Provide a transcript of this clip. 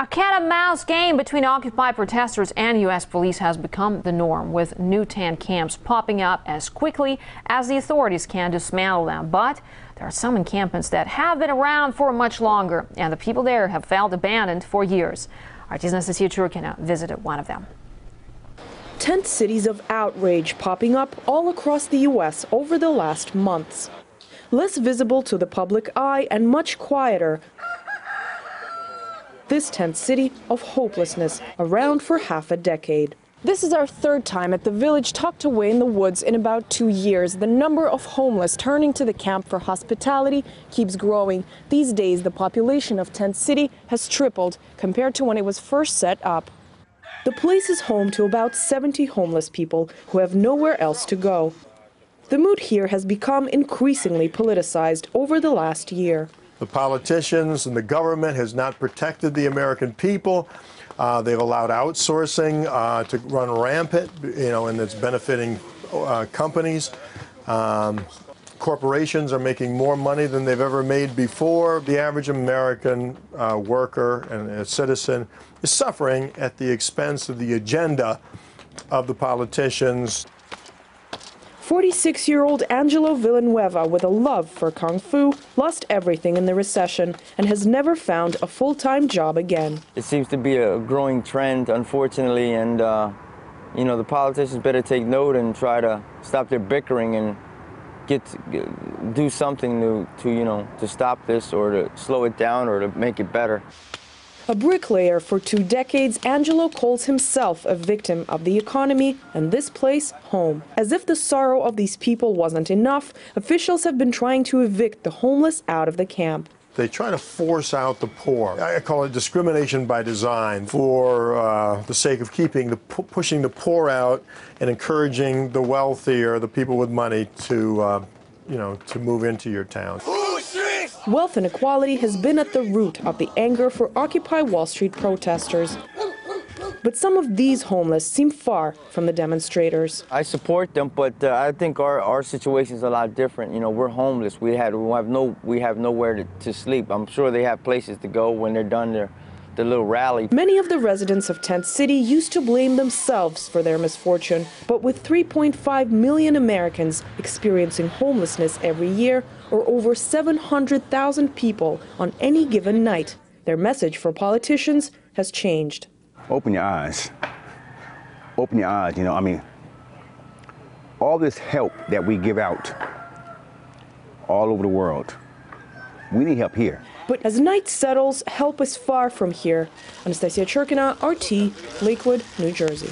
A cat-and-mouse game between Occupy protesters and U.S. police has become the norm, with new tent camps popping up as quickly as the authorities can dismantle them. But there are some encampments that have been around for much longer, and the people there have felt abandoned for years. RT's Anastasia Churkina visited one of them. Tent cities of outrage popping up all across the U.S. over the last months. Less visible to the public eye and much quieter. This tent city of hopelessness, around for half a decade. This is our third time at the village tucked away in the woods in about 2 years. The number of homeless turning to the camp for hospitality keeps growing. These days, the population of Tent City has tripled compared to when it was first set up. The place is home to about 70 homeless people who have nowhere else to go. The mood here has become increasingly politicized over the last year. The politicians and the government has not protected the American people. They've allowed outsourcing to run rampant, and it's benefiting companies. Corporations are making more money than they've ever made before. The average American worker and a citizen is suffering at the expense of the agenda of the politicians. 46-year-old Angelo Villanueva, with a love for Kung Fu, lost everything in the recession and has never found a full-time job again. It seems to be a growing trend, unfortunately, and the politicians better take note and try to stop their bickering and do something to stop this, or to slow it down, or to make it better. A bricklayer for 2 decades, Angelo calls himself a victim of the economy and this place home. As if the sorrow of these people wasn't enough, officials have been trying to evict the homeless out of the camp. They try to force out the poor. I call it discrimination by design, for the sake of pushing the poor out and encouraging the wealthier, the people with money, to move into your town. Wealth inequality has been at the root of the anger for Occupy Wall Street protesters. But some of these homeless seem far from the demonstrators. I support them, but I think our situation is a lot different. We're homeless. We have nowhere to sleep. I'm sure they have places to go when they're done their little rally. Many of the residents of Tent City used to blame themselves for their misfortune, but with 3.5 million Americans experiencing homelessness every year, or over 700,000 people on any given night, their message for politicians has changed. Open your eyes. Open your eyes, all this help that we give out all over the world, we need help here. But as night settles, help is far from here. Anastasia Churkina, RT, Lakewood, New Jersey.